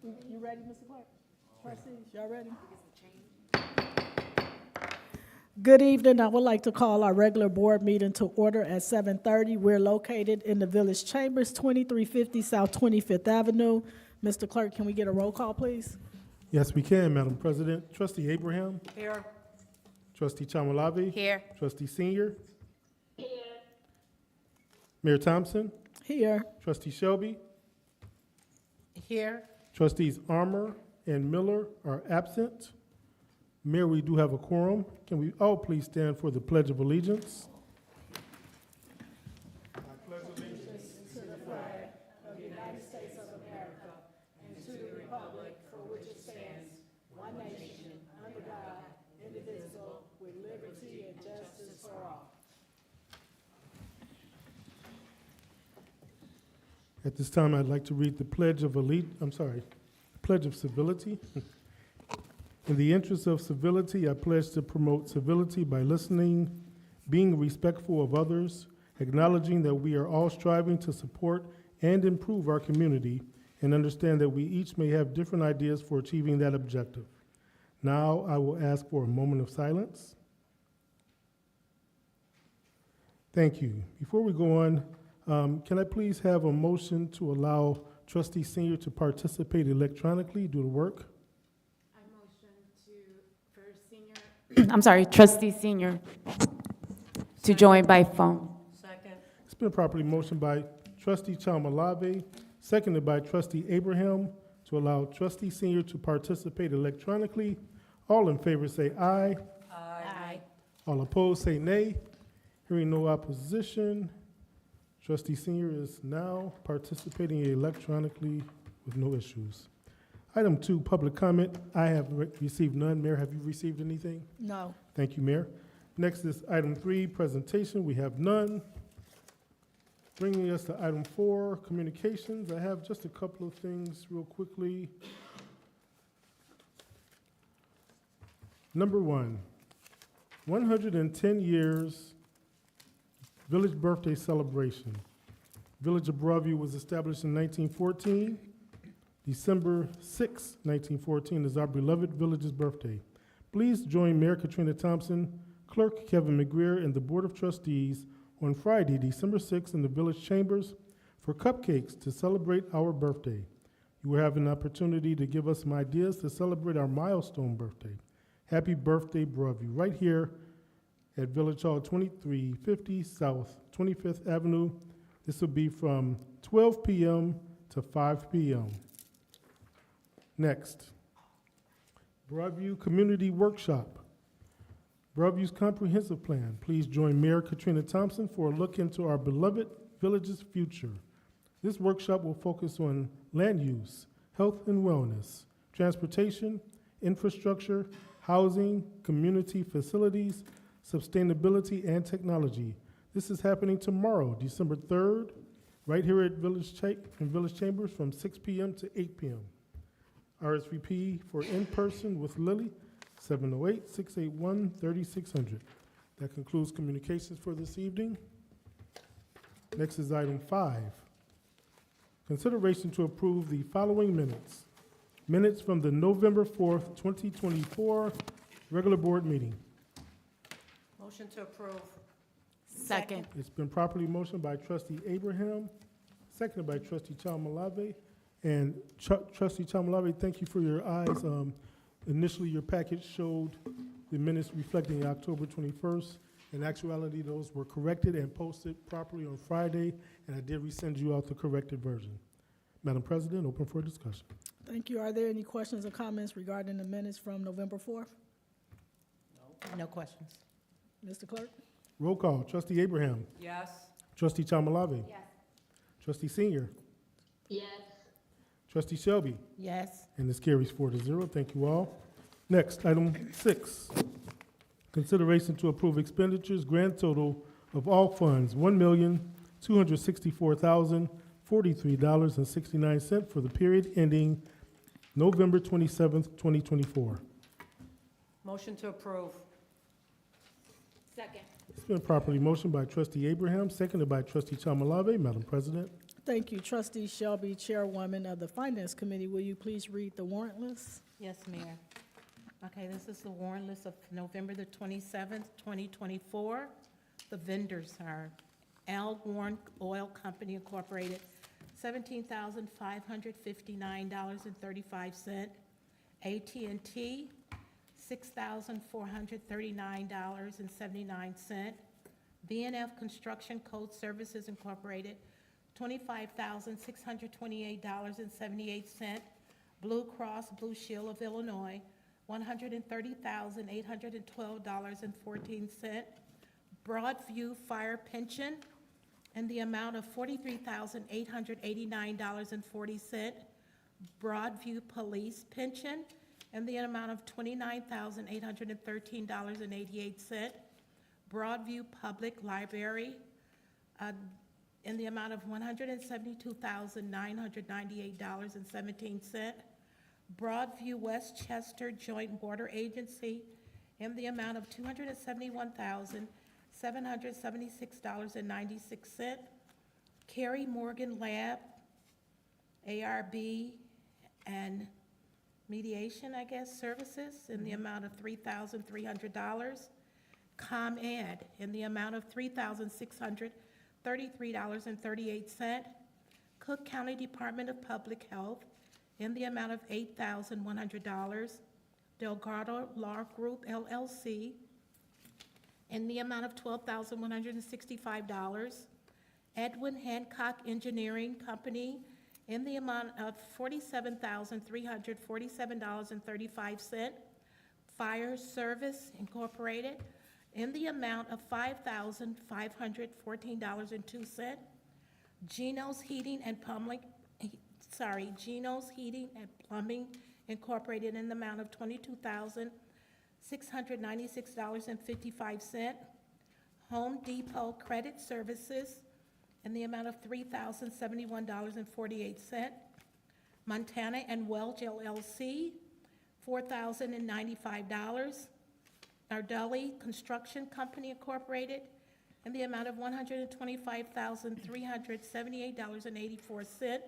You ready, Mr. Clark? Trustees, y'all ready? Good evening. I would like to call our regular board meeting to order at 7:30. We're located in the Village Chambers, 2350 South 25th Avenue. Mr. Clerk, can we get a roll call, please? Yes, we can, Madam President. Trustee Abraham. Here. Trustee Chamalavi. Here. Trustee Senior. Here. Mayor Thompson. Here. Trustee Shelby. Here. Trustees Armour and Miller are absent. Mayor, we do have a quorum. Can we all please stand for the Pledge of Allegiance? At this time, I'd like to read the Pledge of Civility. In the interest of civility, I pledge to promote civility by listening, being respectful of others, acknowledging that we are all striving to support and improve our community, and understand that we each may have different ideas for achieving that objective. Now, I will ask for a moment of silence. Thank you. Before we go on, can I please have a motion to allow Trustee Senior to participate electronically, do the work? I motion for Senior. I'm sorry, Trustee Senior to join by phone. Second. It's been properly motioned by Trustee Chamalave, seconded by Trustee Abraham, to allow Trustee Senior to participate electronically. All in favor say aye. Aye. All opposed say nay. Hearing no opposition, Trustee Senior is now participating electronically with no issues. Item 2, public comment. I have received none. Mayor, have you received anything? No. Thank you, Mayor. Next is item 3, presentation. We have none. Bringing us to item 4, communications. I have just a couple of things real quickly. Number 1, 110 years Village birthday celebration. Village of Broadview was established in 1914. December 6, 1914 is our beloved village's birthday. Please join Mayor Katrina Thompson, Clerk Kevin McGreer, and the Board of Trustees on Friday, December 6th in the Village Chambers for cupcakes to celebrate our birthday. You will have an opportunity to give us some ideas to celebrate our milestone birthday. Happy birthday, Broadview, right here at Village Hall, 2350 South 25th Avenue. This will be from 12 p.m. to 5 p.m. Next, Broadview Community Workshop. Broadview's comprehensive plan. Please join Mayor Katrina Thompson for a look into our beloved village's future. This workshop will focus on land use, health and wellness, transportation, infrastructure, housing, community facilities, sustainability, and technology. This is happening tomorrow, December 3rd, right here at Village Chambers from 6 p.m. to 8 p.m. RSVP for in-person with Lily, 708-681-3600. That concludes communications for this evening. Next is item 5. Consideration to approve the following minutes. Minutes from the November 4th, 2024 regular board meeting. Motion to approve. Second. It's been properly motioned by Trustee Abraham, seconded by Trustee Chamalave. And Trustee Chamalave, thank you for your eyes. Initially, your package showed the minutes reflecting October 21st. In actuality, those were corrected and posted properly on Friday, and I did resend you out the corrected version. Madam President, open for discussion. Thank you. Are there any questions or comments regarding the minutes from November 4th? No questions. Mr. Clerk? Roll call. Trustee Abraham. Yes. Trustee Chamalave. Yes. Trustee Senior. Yes. Trustee Shelby. Yes. And this carries 4-0. Thank you all. Next, item 6. Consideration to approve expenditures, grand total of all funds, $1,264,043.69 for the period ending November 27th, 2024. Motion to approve. Second. It's been properly motioned by Trustee Abraham, seconded by Trustee Chamalave. Madam President. Thank you. Trustee Shelby, Chairwoman of the Finance Committee, will you please read the warrant list? Yes, Mayor. Okay, this is the warrant list of November the 27th, 2024. The vendors are Al Warren Oil Company Incorporated, $17,559.35. AT&T, $6,439.79. B&F Construction Code Services Incorporated, $25,628.78. Blue Cross Blue Shield of Illinois, $130,812.14. Broadview Fire Pension in the amount of $43,889.40. Broadview Police Pension in the amount of $29,813.88. Broadview Public Library in the amount of $172,998.17. Broadview Westchester Joint Border Agency in the amount of $271,776.96. Cary Morgan Lab, ARB, and Mediation, I guess, Services in the amount of $3,300. ComEd in the amount of $3,633.38. Cook County Department of Public Health in the amount of $8,100. Delgado Law Group LLC in the amount of $12,165. Edwin Hancock Engineering Company in the amount of $47,347.35. Fire Service Incorporated in the amount of $5,514.02. Geno's Heating and Plumbing, Geno's Heating and Plumbing Incorporated in the amount of $22,696.55. Home Depot Credit Services in the amount of $3,071.48. Montana and Welch LLC, $4,095. Nardelli Construction Company Incorporated in the amount of $125,378.84.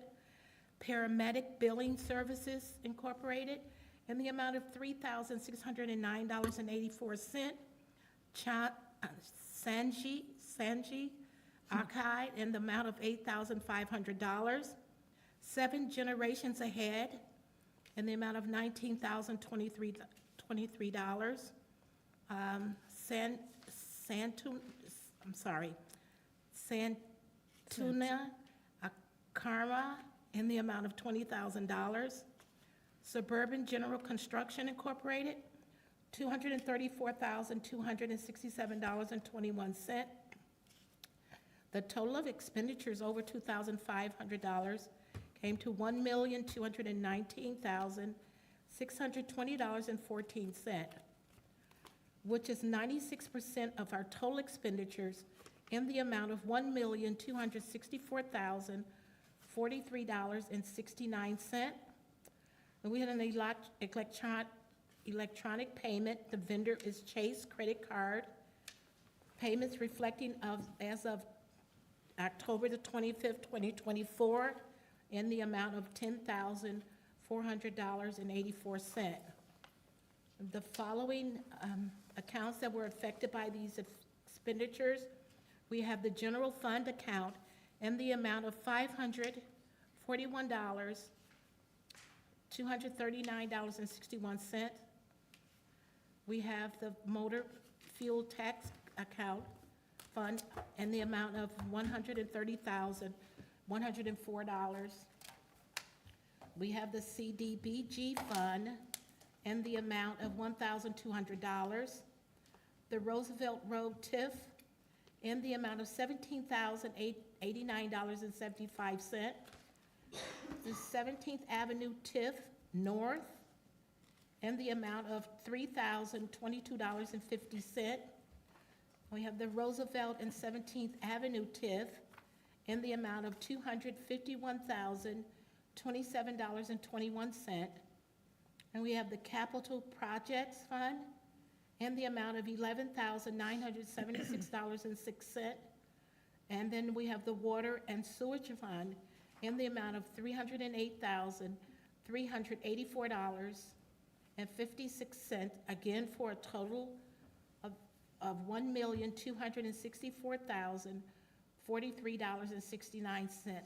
Paramedic Billing Services Incorporated in the amount of $3,609.84. Sanji Akai in the amount of $8,500. Seven Generations Ahead in the amount of $19,023. Santuna Karma in the amount of $20,000. Suburban General Construction Incorporated, $234,267.21. The total of expenditures over $2,500 came to $1,219,620.14, which is 96% of our total expenditures in the amount of $1,264,043.69. And we had an electronic payment. The vendor is Chase Credit Card. Payments reflecting as of October the 25th, 2024, in the amount of $10,400.84. The following accounts that were affected by these expenditures, we have the general fund account in the amount of $541,239.61. We have the motor fuel tax account fund in the amount of $130,104. We have the CDBG fund in the amount of $1,200. The Roosevelt Road TIF in the amount of $17,089.75. The 17th Avenue TIF North in the amount of $3,022.50. We have the Roosevelt and 17th Avenue TIF in the amount of $251,027.21. And we have the Capital Projects Fund in the amount of $11,976.06. And then we have the Water and Sewage Fund in the amount of $308,384.56, again for a total of $1,264,043.69.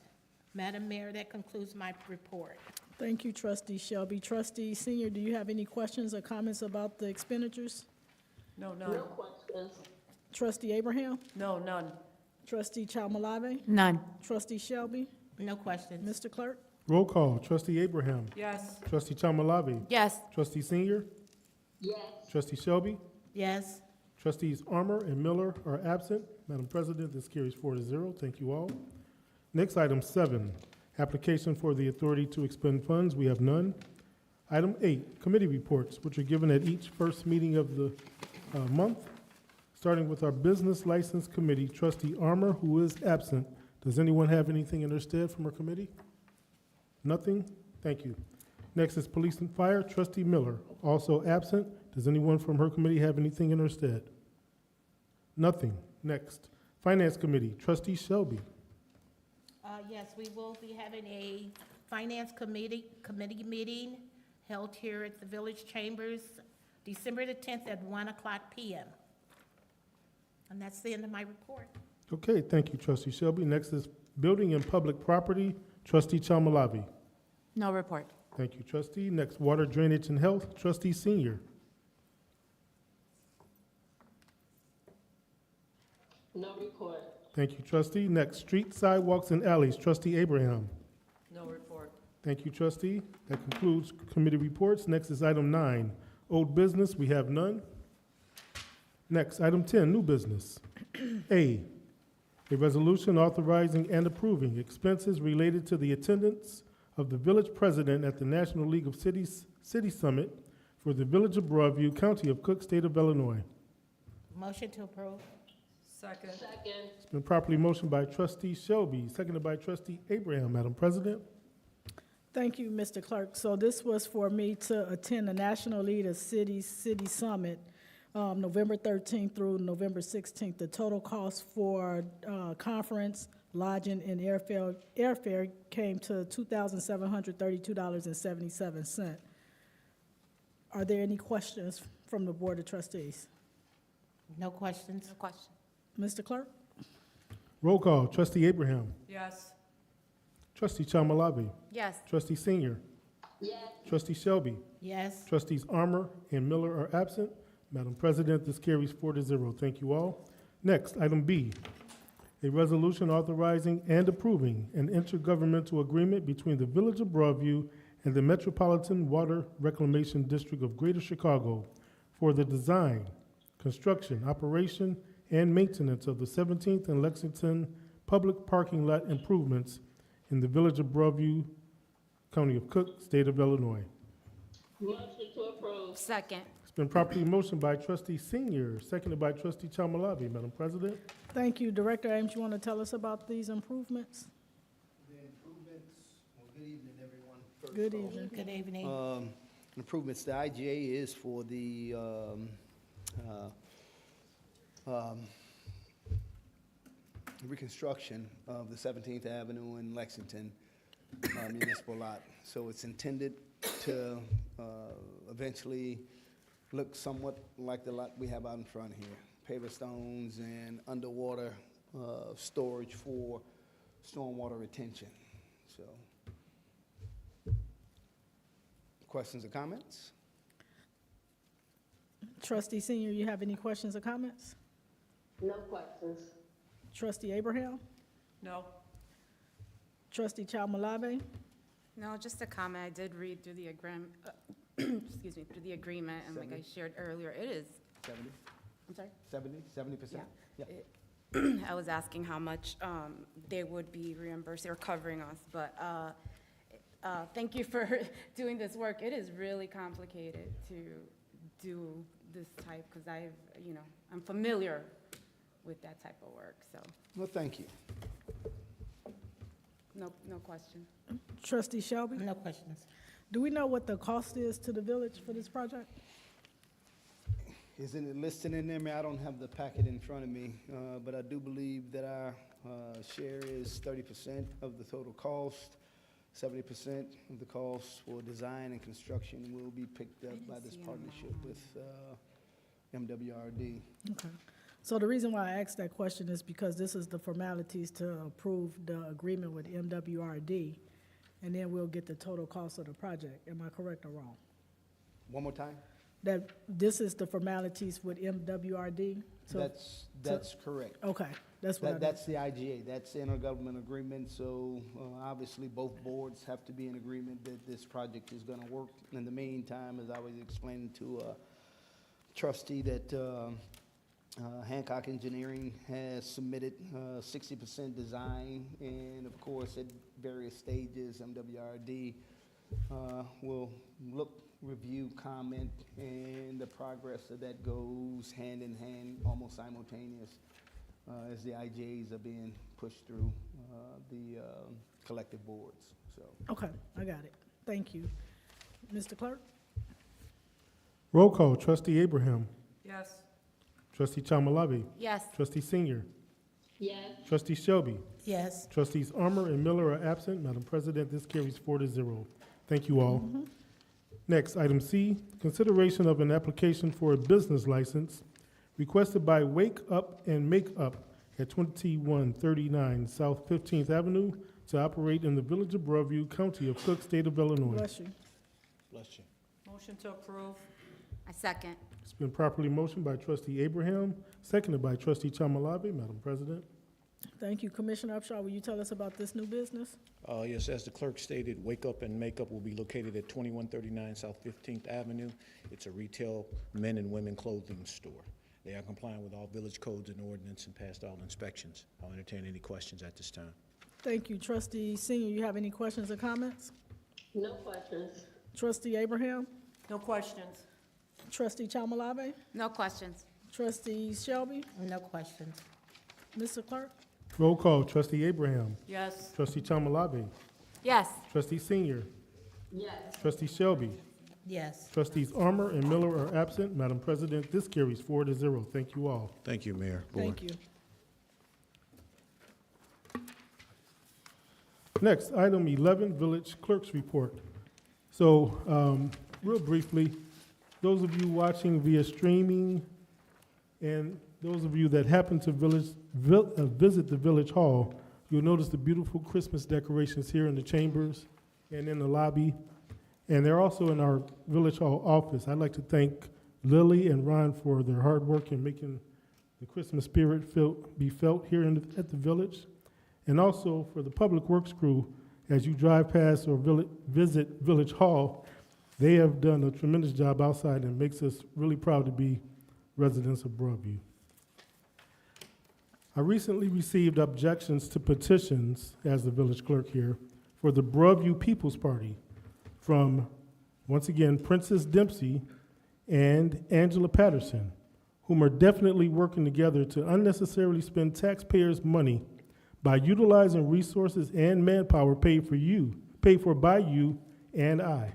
Madam Mayor, that concludes my report. Thank you, Trustee Shelby. Trustee Senior, do you have any questions or comments about the expenditures? No, none. No questions. Trustee Abraham? No, none. Trustee Chalmalave? None. Trustee Shelby? No questions. Mr. Clerk? Roll call. Trustee Abraham. Yes. Trustee Chamalave. Yes. Trustee Senior. Yes. Trustee Shelby. Yes. Trustees Armour and Miller are absent. Madam President, this carries 4-0. Thank you all. Next, item 7, application for the authority to expend funds. We have none. Item 8, committee reports, which are given at each first meeting of the month. Starting with our Business License Committee, Trustee Armour, who is absent. Does anyone have anything in their stead from our committee? Nothing? Thank you. Next is Police and Fire, Trustee Miller, also absent. Does anyone from her committee have anything in their stead? Nothing. Next, Finance Committee, Trustee Shelby. Yes, we will be having a Finance Committee meeting held here at the Village Chambers, December the 10th at 1:00 p.m. And that's the end of my report. Okay, thank you, Trustee Shelby. Next is Building and Public Property, Trustee Chalmalavi. No report. Thank you, Trustee. Next, Water, Drainage, and Health, Trustee Senior. No report. Thank you, Trustee. Next, Street, Sidewalks, and Alleys, Trustee Abraham. No report. Thank you, Trustee. That concludes committee reports. Next is item 9, Old Business. We have none. Next, item 10, New Business. A resolution authorizing and approving expenses related to the attendance of the village president at the National League of Cities City Summit for the Village of Broadview, County of Cook, State of Illinois. Motion to approve. Second. Second. It's been properly motioned by Trustee Shelby, seconded by Trustee Abraham. Madam President? Thank you, Mr. Clerk. So this was for me to attend the National League of Cities City Summit, November 13th through November 16th. The total cost for conference, lodging, and airfare came to $2,732.77. Are there any questions from the Board of Trustees? No questions. No question. Mr. Clerk? Roll call. Trustee Abraham. Yes. Trustee Chalmalavi. Yes. Trustee Senior. Yes. Trustee Shelby. Yes. Trustees Armour and Miller are absent. Madam President, this carries 4-0. Thank you all. Next, item B, a resolution authorizing and approving an intergovernmental agreement between the Village of Broadview and the Metropolitan Water Reclamation District of Greater Chicago for the design, construction, operation, and maintenance of the 17th and Lexington public parking lot improvements in the Village of Broadview, County of Cook, State of Illinois. Motion to approve. Second. It's been properly motioned by Trustee Senior, seconded by Trustee Chalmalavi. Madam President? Thank you. Director Ames, you want to tell us about these improvements? The improvements, well, good evening, everyone. First Good off, evening. Good evening. Improvements, the IGA is for the reconstruction of the 17th Avenue and Lexington municipal lot. So it's intended to eventually look somewhat like the lot we have out in front here. Paver stones and underwater storage for stormwater retention. So, questions or comments? Trustee Senior, you have any questions or comments? No questions. Trustee Abraham? No. Trustee Chalmalave? No, just a comment. I did read through the excuse me, through the agreement, and like I shared earlier, it is, 70? I'm sorry? 70%? Yeah. Yeah. I was asking how much they would be reimbursing or covering us, but thank you for doing this work. It is really complicated to do this type, because I'm familiar with that type of work, so, Well, thank you. no question. Trustee Shelby? No questions. Do we know what the cost is to the village for this project? Isn't it listed in there? I don't have the packet in front of me, but I do believe that our Share is 30% of the total cost. 70% of the cost for design and construction will be picked up by this partnership with MWRD. Okay. So the reason why I asked that question is because this is the formalities to approve the agreement with MWRD, and then we'll get the total cost of the project. Am I correct or wrong? One more time? That this is the formalities with MWRD? So- That's correct. Okay, that's what I. That's the IGA, that's the intergovernmental agreement, so obviously both boards have to be in agreement that this project is gonna work. In the meantime, as I was explaining to trustee, that Hancock Engineering has submitted 60% design, and of course, at various stages, MWRD will look, review, comment, and the progress of that goes hand in hand, almost simultaneous, as the IJs are being pushed through the collective boards, so. Okay, I got it. Thank you. Mr. Clerk? Roll call, trustee Abraham, Yes. trustee Chamalabi, Yes. trustee Senior, Yes. trustee Shelby, Yes. trustees Armour and Miller are absent. Madam President, this carries 4-0. Thank you all. Next, item C, consideration of an application for a business license requested by Wake Up and Make Up at 2139 South 15th Avenue to operate in the Village of Broadview, County of Cook, State of Illinois. Bless you. Bless you. Motion to approve. I second. It's been properly motioned by trustee Abraham, seconded by trustee Chamalabi. Madam President. Thank you. Commissioner Upshaw, will you tell us about this new business? Yes, as the clerk stated, Wake Up and Makeup will be located at 2139 South 15th Avenue. It's a retail men and women clothing store. They are complying with all village codes and ordinance and passed all inspections. I'll entertain any questions at this time. Thank you. Trustee Senior, you have any questions or comments? No questions. Trustee Abraham? No questions. Trustee Chamalabi? No questions. Trustee Shelby? No questions. Mr. Clerk? Roll call, trustee Abraham, Yes. trustee Chamalabi, Yes. trustee Senior, Yes. trustee Shelby, Yes. trustees Armour and Miller are absent. Madam President, this carries 4-0. Thank you all. Thank you, Mayor. Board. Thank you. Next, item 11, Village Clerk's Report. So, real briefly, those of you watching via streaming and those of you that happen to visit the Village Hall, you'll notice the beautiful Christmas decorations here in the chambers and in the lobby, and they're also in our Village Hall office. I'd like to thank Lily and Ron for their hard work in making the Christmas spirit be felt here at the Village, and also for the Public Works crew. As you drive past or visit Village Hall, they have done a tremendous job outside and makes us really proud to be residents of Broadview. I recently received objections to petitions, as the village clerk here, for the Broadview People's Party from, once again, Princess Dempsey and Angela Patterson, whom are definitely working together to unnecessarily spend taxpayers' money by utilizing resources and manpower paid for by you and I.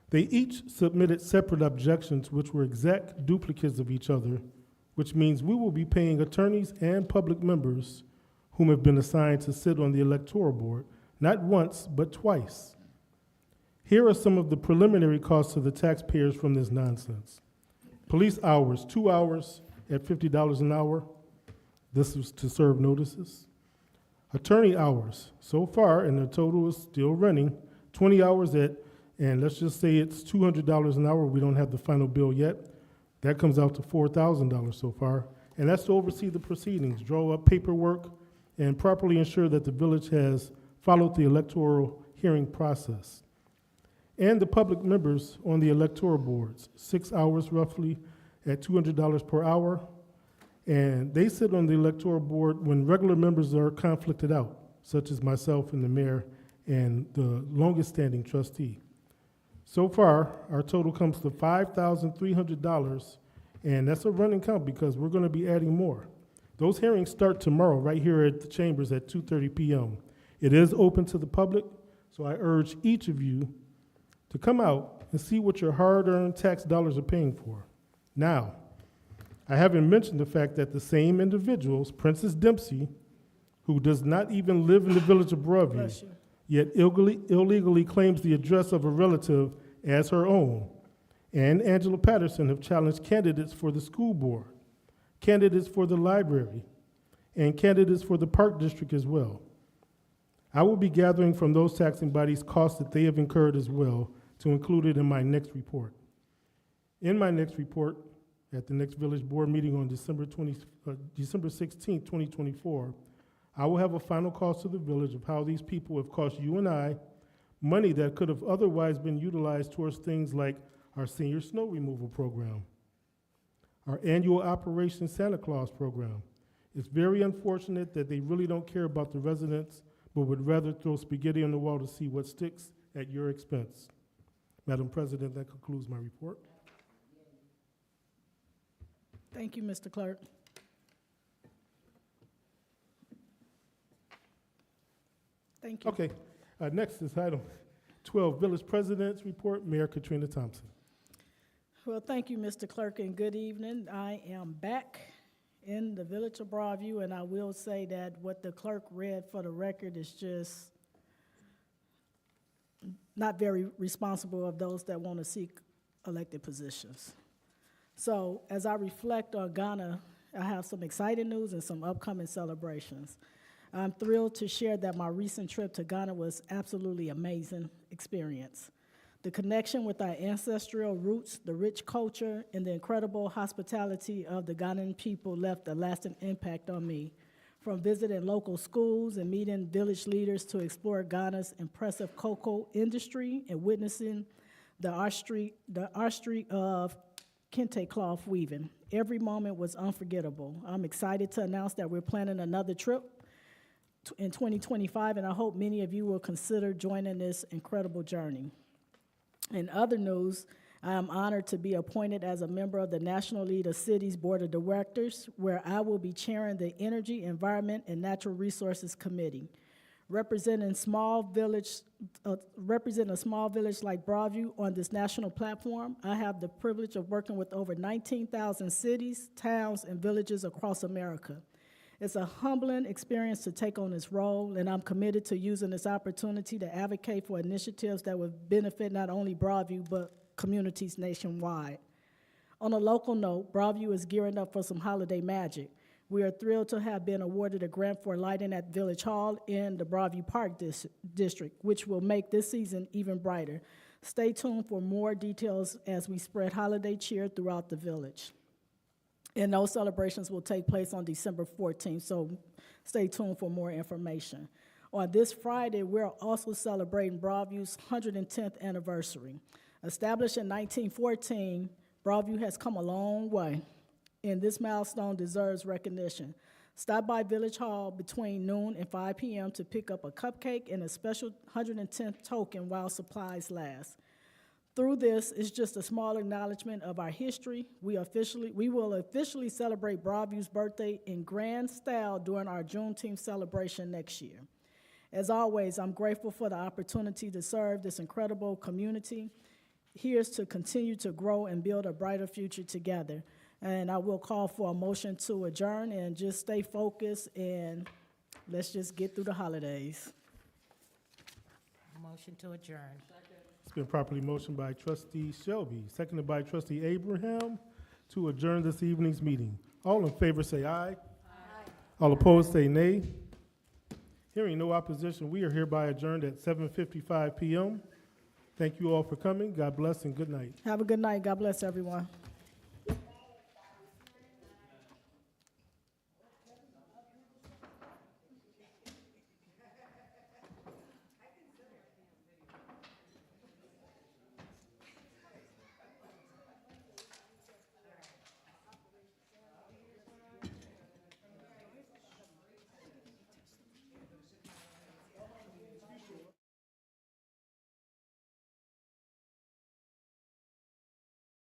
They each submitted separate objections which were exact duplicates of each other, which means we will be paying attorneys and public members whom have been assigned to sit on the electoral board, not once, but twice. Here are some of the preliminary costs to the taxpayers from this nonsense. Police hours, 2 hours at $50 an hour. This was to serve notices. Attorney hours, so far, and the total is still running, 20 hours and let's just say it's $200 an hour. We don't have the final bill yet. That comes out to $4,000 so far. And that's to oversee the proceedings, draw up paperwork, and properly ensure that the village has followed the electoral hearing process. And the public members on the electoral boards, 6 hours roughly at $200 per hour. And they sit on the electoral board when regular members are conflicted out, such as myself and the mayor and the longest standing trustee. So far, our total comes to $5,300, and that's a running count because we're going to be adding more. Those hearings start tomorrow right here at the chambers at 2:30 p.m. It is open to the public, so I urge each of you to come out and see what your hard-earned tax dollars are paying for. Now, I haven't mentioned the fact that the same individuals, Princess Dempsey who does not even live in the Village of Broadview, Bless you. yet illegally claims the address of a relative as her own, and Angela Patterson have challenged candidates for the school board, candidates for the library, and candidates for the park district as well. I will be gathering from those taxing bodies costs that they have incurred as well to include it in my next report. In my next report, at the next village board meeting on December 16th, 2024, I will have a final cost to the village of how these people have cost you and I money that could have otherwise been utilized towards things like our senior snow removal program, our annual Operation Santa Claus program. It's very unfortunate that they really don't care about the residents, but would rather throw spaghetti on the wall to see what sticks at your expense. Madam President, that concludes my report. Thank you, Mr. Clerk. Thank you. Okay, next is item 12, Village President's Report, Mayor Katrina Thompson. Well, thank you, Mr. Clerk, and good evening. I am back in the Village of Broadview, and I will say that what the clerk read for the record is just not very responsible of those that want to seek elected positions. So as I reflect on Ghana, I have some exciting news and some upcoming celebrations. I'm thrilled to share that my recent trip to Ghana was absolutely amazing experience. The connection with our ancestral roots, the rich culture, and the incredible hospitality of the Ghanaian people left a lasting impact on me. From visiting local schools and meeting village leaders to explore Ghana's impressive cocoa industry and witnessing the artistry of kente cloth weaving. Every moment was unforgettable. I'm excited to announce that we're planning another trip in 2025, and I hope many of you will consider joining this incredible journey. In other news, I am honored to be appointed as a member of the National League of Cities Board of Directors, where I will be chairing the Energy, Environment, and Natural Resources Committee. Representing a small village like Broadview on this national platform, I have the privilege of working with over 19,000 cities, towns, and villages across America. It's a humbling experience to take on this role, and I'm committed to using this opportunity to advocate for initiatives that would benefit not only Broadview, but communities nationwide. On a local note, Broadview is gearing up for some holiday magic. We are thrilled to have been awarded a grant for lighting at Village Hall in the Broadview Park District, which will make this season even brighter. Stay tuned for more details as we spread holiday cheer throughout the village. And those celebrations will take place on December 14th, so stay tuned for more information. On this Friday, we're also celebrating Broadview's 110th anniversary. Established in 1914, Broadview has come a long way, and this milestone deserves recognition. Stop by Village Hall between noon and 5 p.m. to pick up a cupcake and a special 110th token while supplies last. Through this, it's just a small acknowledgement of our history. We will officially celebrate Broadview's birthday in grand style during our Juneteenth celebration next year. As always, I'm grateful for the opportunity to serve this incredible community. Here's to continue to grow and build a brighter future together. And I will call for a motion to adjourn and just stay focused, and let's just get through the holidays. Motion to adjourn. It's been properly motioned by Trustee Shelby, seconded by Trustee Abraham to adjourn this evening's meeting. All in favor say aye. Aye. All opposed say nay. Hearing no opposition, we are hereby adjourned at 7:55 p.m. Thank you all for coming. God bless and good night. Have a good night. God bless everyone.